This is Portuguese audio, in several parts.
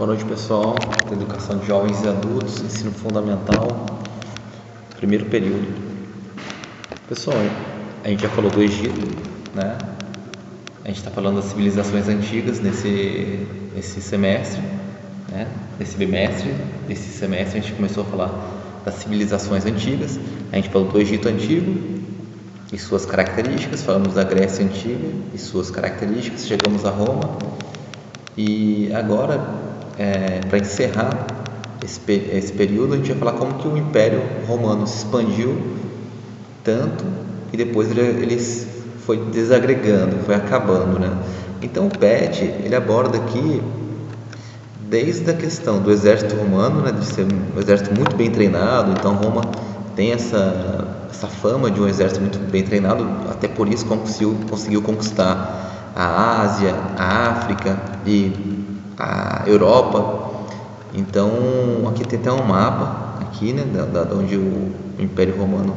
Boa noite, pessoal, da Educação de Jovens e Adultos, Ensino Fundamental, primeiro período. Pessoal, a gente já falou do Egito, né? A gente está falando das civilizações antigas nesse semestre, né? Nesse bimestre, desse semestre a gente começou a falar das civilizações antigas. A gente falou do Egito Antigo e suas características, falamos da Grécia Antiga e suas características, chegamos a Roma. E agora, para encerrar esse período, a gente vai falar como que o Império Romano se expandiu tanto e depois ele foi desagregando, foi acabando, né? Então o PET, ele aborda aqui desde a questão do exército romano, né, de ser um exército muito bem treinado. Então Roma tem essa fama de um exército muito bem treinado, até por isso conseguiu conquistar a Ásia, a África e a Europa. Então aqui tem até um mapa aqui, né, da onde o Império Romano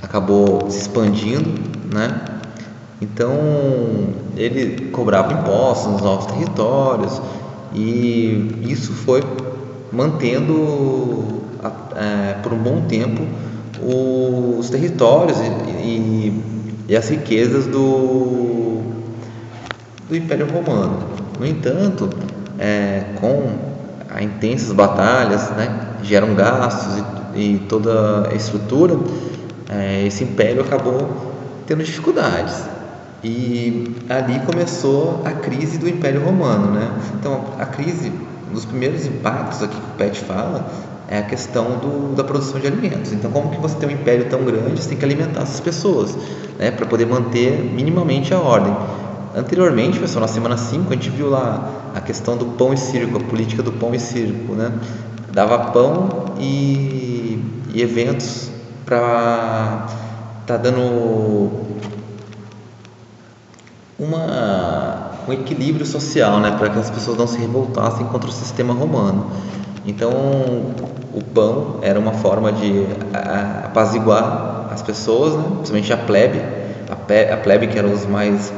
acabou se expandindo, né? Então ele cobrava impostos nos novos territórios e isso foi mantendo por um bom tempo os territórios e as riquezas do Império Romano. No entanto, com as intensas batalhas, né, geram gastos e toda a estrutura, esse império acabou tendo dificuldades. E ali começou a crise do Império Romano, né? Então, a crise, um dos primeiros impactos aqui que o PET fala é a questão da produção de alimentos. Então, como que você tem um império tão grande, você tem que alimentar essas pessoas, né, para poder manter minimamente a ordem. Anteriormente, pessoal, na semana 5, a gente viu lá a questão do pão e circo, a política do pão e circo, né? Dava pão e eventos para estar dando um equilíbrio social, né? Para que as pessoas não se revoltassem contra o sistema romano. Então, o pão era uma forma de apaziguar as pessoas, né? Principalmente a plebe que eram os mais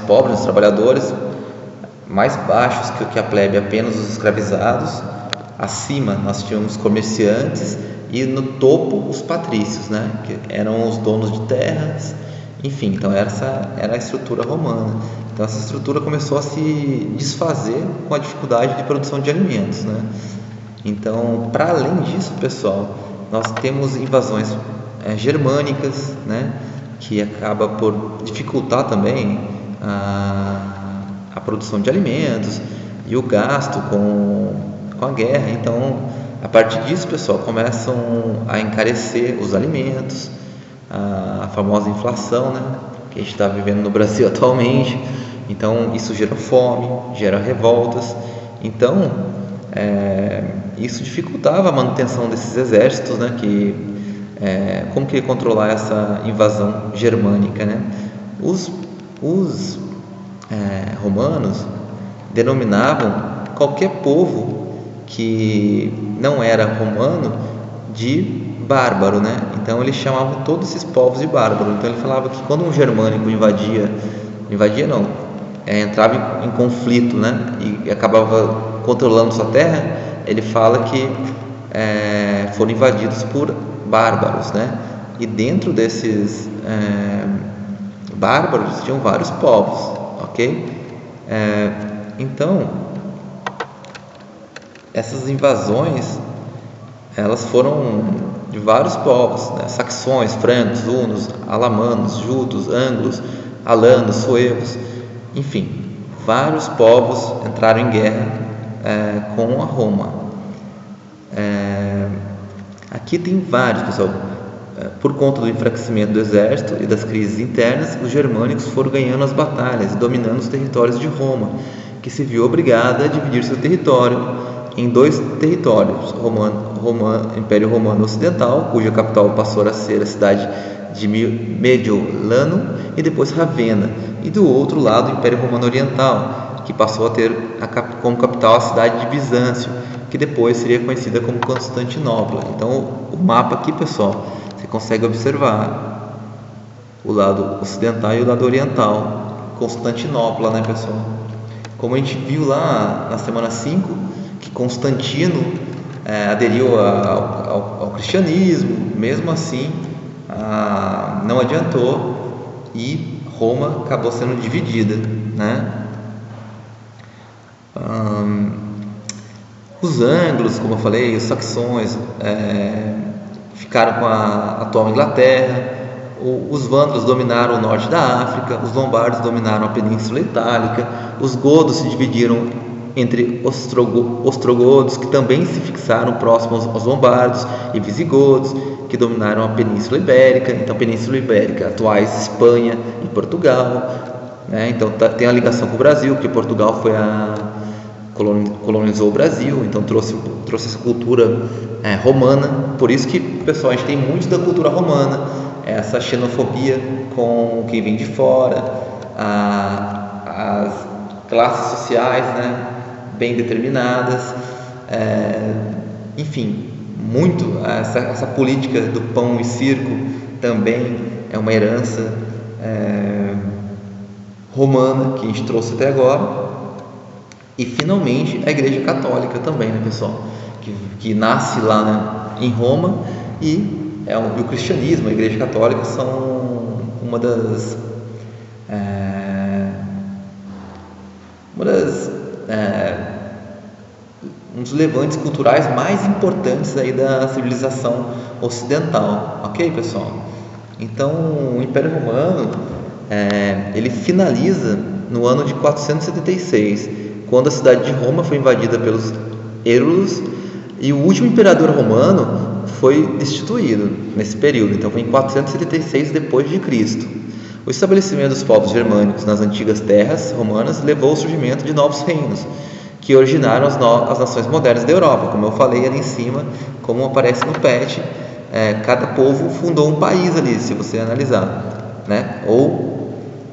pobres, os trabalhadores, mais baixos que a plebe, apenas os escravizados. Acima nós tínhamos comerciantes e no topo os patrícios, né, que eram os donos de terras. Enfim, então essa era a estrutura romana. Então essa estrutura começou a se desfazer com a dificuldade de produção de alimentos, né? Então, para além disso, pessoal, nós temos invasões germânicas, né, que acaba por dificultar também a produção de alimentos e o gasto com a guerra. Então, a partir disso, pessoal, começam a encarecer os alimentos, a famosa inflação, né, que a gente está vivendo no Brasil atualmente. Então, isso gera fome, gera revoltas. Então, isso dificultava a manutenção desses exércitos, né, como que controlar essa invasão germânica, né? Os romanos denominavam qualquer povo que não era romano de bárbaro, né? Então eles chamavam todos esses povos de bárbaro. Então ele falava que quando um germânico entrava em conflito, né, e acabava controlando sua terra, ele fala que foram invadidos por bárbaros, né? E dentro desses bárbaros tinham vários povos, ok? Então essas invasões elas foram de vários povos, né? Saxões, francos, hunos, alamanos, jutos, anglos, alanos, suevos, enfim, vários povos entraram em guerra com a Roma. Aqui tem vários, pessoal. Por conta do enfraquecimento do exército e das crises internas, os germânicos foram ganhando as batalhas e dominando os territórios de Roma, que se viu obrigada a dividir seu território em dois territórios: Império Romano Ocidental, cuja capital passou a ser a cidade de Mediolano e depois Ravenna, e do outro lado o Império Romano Oriental, que passou a ter como capital a cidade de Bizâncio, que depois seria conhecida como Constantinopla. Então o mapa aqui, pessoal, você consegue observar o lado ocidental e o lado oriental. Constantinopla, né, pessoal? Como a gente viu lá na semana 5, que Constantino aderiu ao cristianismo, mesmo assim não adiantou e Roma acabou sendo dividida, né? Os ângulos, como eu falei, os saxões ficaram com a atual Inglaterra, os vândalos dominaram o norte da África, os lombardos dominaram a Península Itálica, os godos se dividiram entre ostrogodos, que também se fixaram próximos aos lombardos, e visigodos, que dominaram a Península Ibérica. Então, a Península Ibérica, atuais Espanha e Portugal, né? Então tem a ligação com o Brasil, porque Portugal colonizou o Brasil, então trouxe essa cultura romana. Por isso que, pessoal, a gente tem muito da cultura romana, essa xenofobia com quem vem de fora, as classes sociais, né, bem determinadas, enfim, muito essa política do pão e circo também é uma herança romana que a gente trouxe até agora. E finalmente a Igreja Católica também, né, pessoal, que nasce lá, né, em Roma, e o cristianismo, a Igreja Católica são um dos levantes culturais mais importantes aí da civilização ocidental, ok, pessoal? Então, o Império Romano ele finaliza no ano de 476, quando a cidade de Roma foi invadida pelos Hérulos, e o último imperador romano foi destituído nesse período. Então foi em 476 depois de Cristo. O estabelecimento dos povos germânicos nas antigas terras romanas levou ao surgimento de novos reinos, que originaram as nações modernas da Europa. Como eu falei ali em cima, como aparece no PET, cada povo fundou um país ali, se você analisar, né? Ou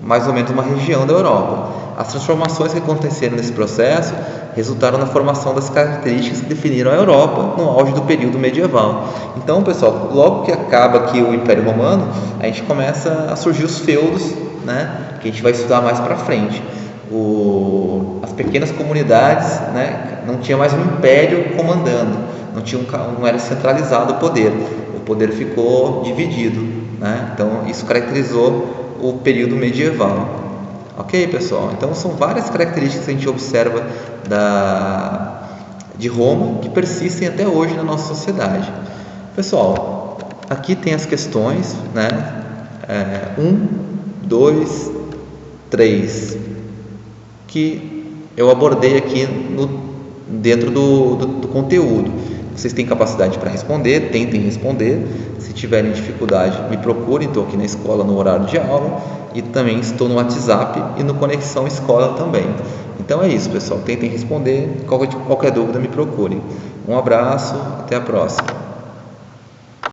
mais ou menos uma região da Europa. As transformações que aconteceram nesse processo resultaram na formação das características que definiram a Europa no auge do período medieval. Então, pessoal, logo que acaba aqui o Império Romano, a gente começa a surgir os feudos, né, que a gente vai estudar mais para frente. As pequenas comunidades, né, não tinha mais um império comandando, não era centralizado o poder ficou dividido, né? Então isso caracterizou o período medieval. Ok, pessoal? Então são várias características que a gente observa de Roma que persistem até hoje na nossa sociedade. Pessoal, aqui tem as questões, né? 1, 2, 3, que eu abordei aqui dentro do conteúdo. Vocês têm capacidade para responder, tentem responder. Se tiverem dificuldade, me procurem. Estou aqui na escola no horário de aula e também estou no WhatsApp e no Conexão Escola também. Então é isso, pessoal. Tentem responder. Qualquer dúvida, me procurem. Um abraço, até a próxima.